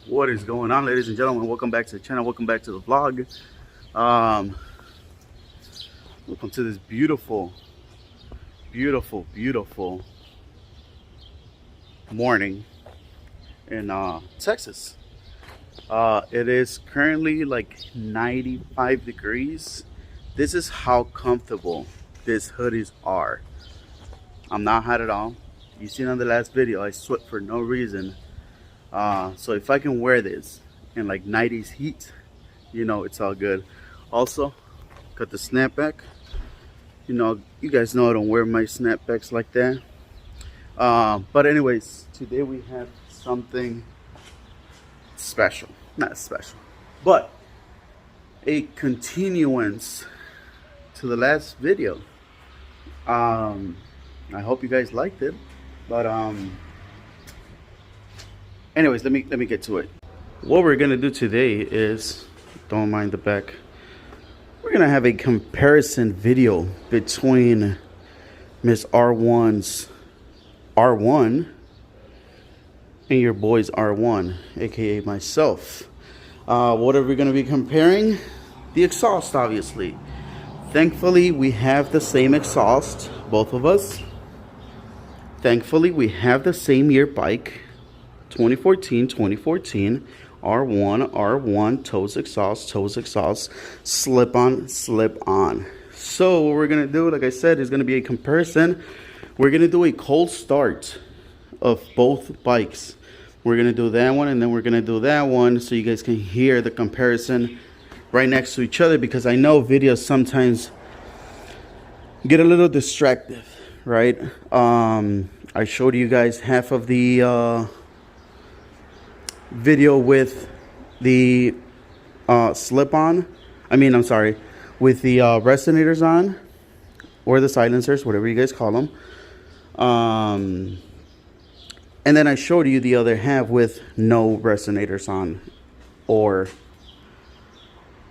What is going on, ladies and gentlemen? Welcome back to the channel. Welcome back to the vlog. Welcome to this beautiful morning in Texas. It is currently like 95 degrees. This is how comfortable these hoodies are. I'm not hot at all. You seen on the last video, I sweat for no reason. So if I can wear this in like 90s heat, you know it's all good. Also, got the snapback. You know, you guys know I don't wear my snapbacks like that. But anyways, today we have something special. Not special, but a continuance to the last video. I hope you guys liked it. But anyways, let me get to it. What we're gonna do today is, don't mind the back, we're gonna have a comparison video between Miss R1's R1 and your boy's R1, aka myself. What are we gonna be comparing? The exhaust, obviously. Thankfully, we have the same exhaust, both of us. Thankfully, we have the same year bike. 2014 R1 Toce exhaust, slip on. So what we're gonna do, like I said, is gonna be a comparison. We're gonna do a cold start of both bikes. We're gonna do that one and then we're gonna do that one so you guys can hear the comparison right next to each other, because I know videos sometimes get a little distractive, right? I showed you guys half of the video with the slip-on. I'm sorry, with the resonators on, or the silencers, whatever you guys call them. And then I showed you the other half with no resonators on, or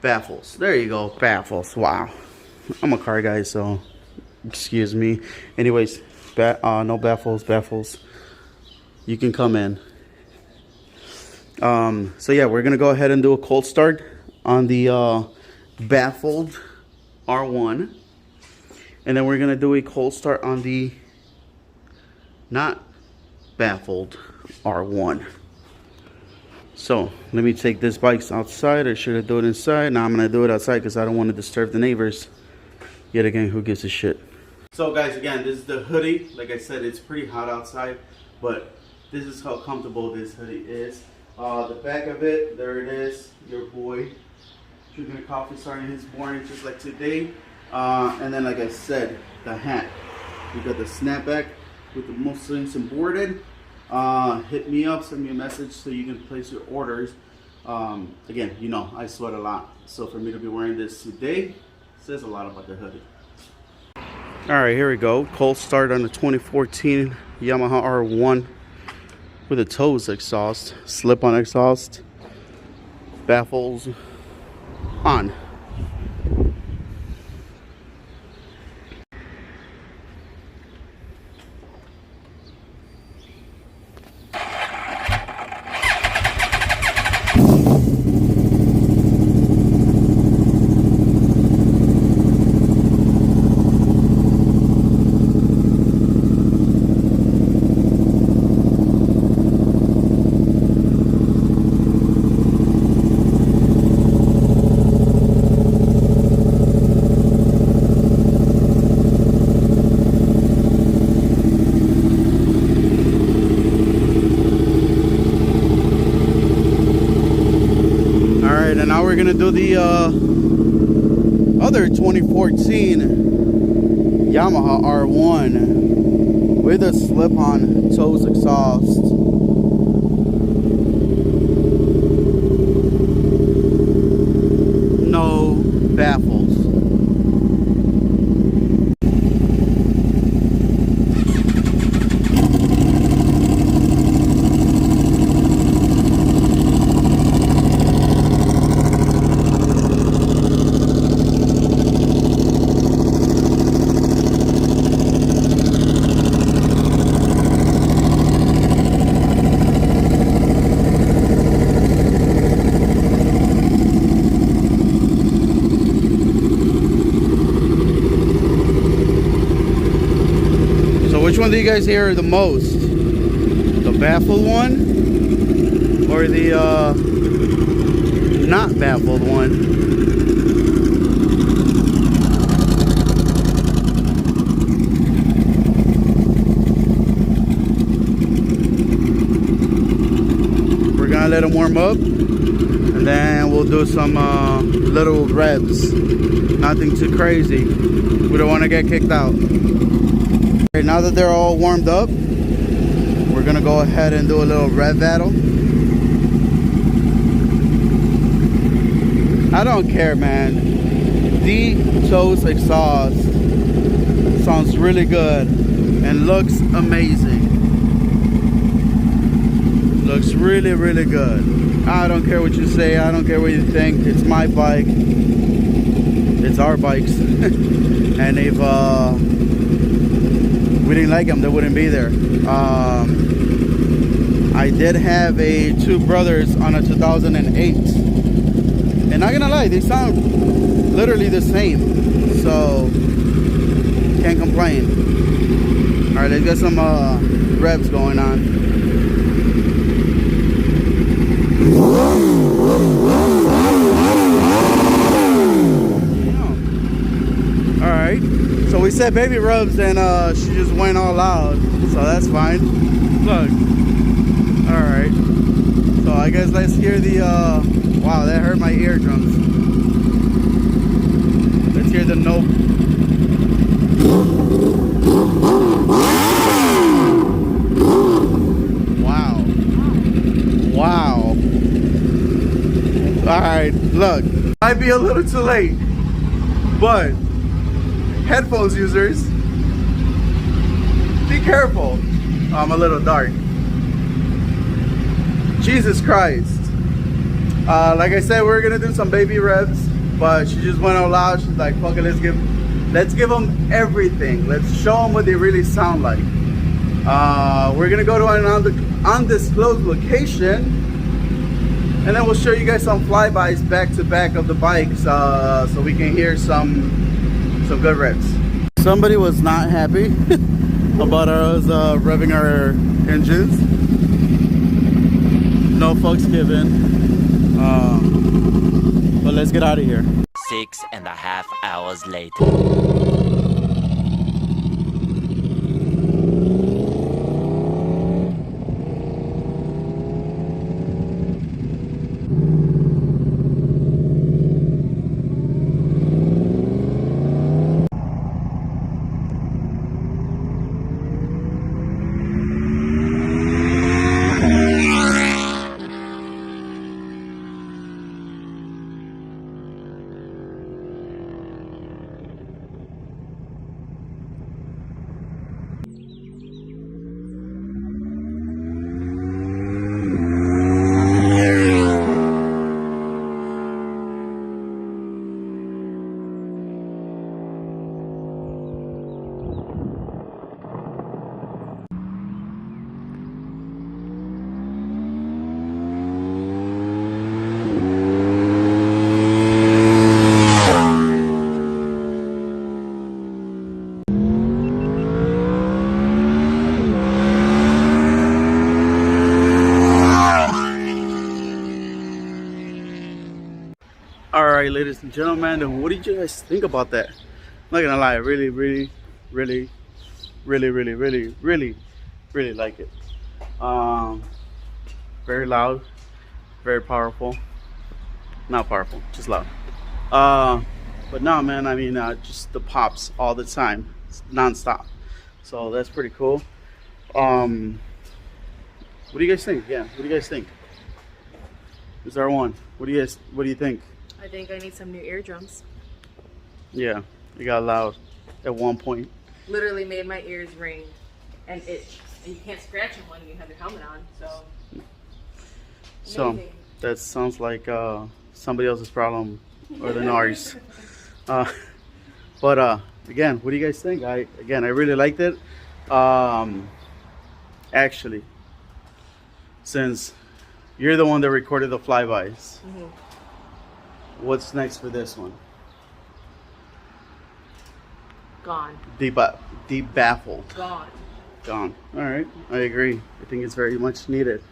baffles. There you go, baffles. Wow, I'm a car guy, so excuse me. Anyways, no baffles. You can come in. So yeah, we're gonna go ahead and do a cold start on the baffled R1, and then we're gonna do a cold start on the not baffled R1. So let me take this bike outside, or should I do it inside? Now I'm gonna do it outside because I don't want to disturb the neighbors. Yet again, who gives a shit? So guys, again, this is the hoodie. Like I said, it's pretty hot outside, but this is how comfortable this hoodie is. The back of it, there it is, your boy drinking a coffee, starting his morning just like today. And then, like I said, the hat. You got the snapback with the Muslims embroidered. Hit me up, send me a message so you can place your orders. Again, you know I sweat a lot, so for me to be wearing this today says a lot about the hoodie. All right, here we go. Cold start on the 2014 Yamaha R1 with a Toce exhaust, slip-on exhaust, baffles on. And now we're gonna do the other 2014 Yamaha R1 with a slip-on Toce exhaust. No baffles. one do you guys hear the most? The baffled one or the not baffled one? We're gonna let them warm up and then we'll do some little revs. Nothing too crazy. We don't want to get kicked out. Okay, now that they're all warmed up, we're gonna go ahead and do a little rev battle. I don't care, man. The Toce exhaust sounds really good and looks amazing. Looks really, really good. I don't care what you say. I don't care what you think. It's my bike. It's our bikes. And if we didn't like them, they wouldn't be there. I did have a two brothers on a 2008. And not gonna lie, they sound literally the same. So, can't complain. Alright, let's get some revs going on. Alright, so we said baby rubs and she just went all out, so that's fine. Look. Alright, so I guess let's hear the wow, that hurt my eardrums. Let's hear the note. Wow. Wow. Alright, look, might be a little too late, but headphones users, be careful. I'm a little dark. Jesus Christ. Like I said, we're gonna do some baby revs, but she just went all loud. She's like, fuck it, let's give them everything. Let's show them what they really sound like. We're gonna go to an undisclosed location, and then we'll show you guys some flybys back to back of the bikes, so we can hear some good revs. Somebody was not happy about us revving our engines. No fucks given. But let's get out of here. 6.5 hours later. Alright, ladies and gentlemen, what did you guys think about that? I'm not gonna lie, I really like it. Very loud, very powerful. Not powerful, just loud. But no, man, I mean, just the pops all the time, non-stop. So that's pretty cool. What do you guys think? Yeah, what do you guys think? It's R1. What do you think? I think I need some new eardrums. Yeah, it got loud at one point. Literally made my ears ring and itch. And you can't scratch them when you have your helmet on, so. Amazing. That sounds like somebody else's problem other than ours. But again, what do you guys think? I really liked it. Actually, since you're the one that recorded the flybys, what's next for this one? Gone. Deep baffled. Gone. gone. All right, I agree. I think it's very much needed.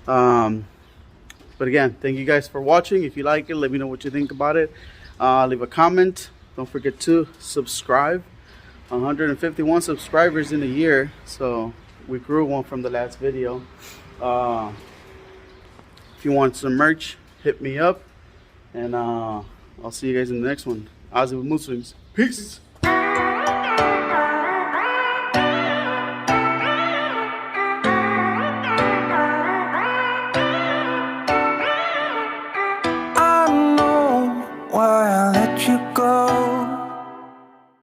But again, thank you guys for watching. If you like it, let me know what you think about it. Leave a comment. Don't forget to subscribe. 151 subscribers in a year, so we grew one from the last video. If you want some merch, hit me up, and I'll see you guys in the next one. Ozzy with Mood Swings. Peace.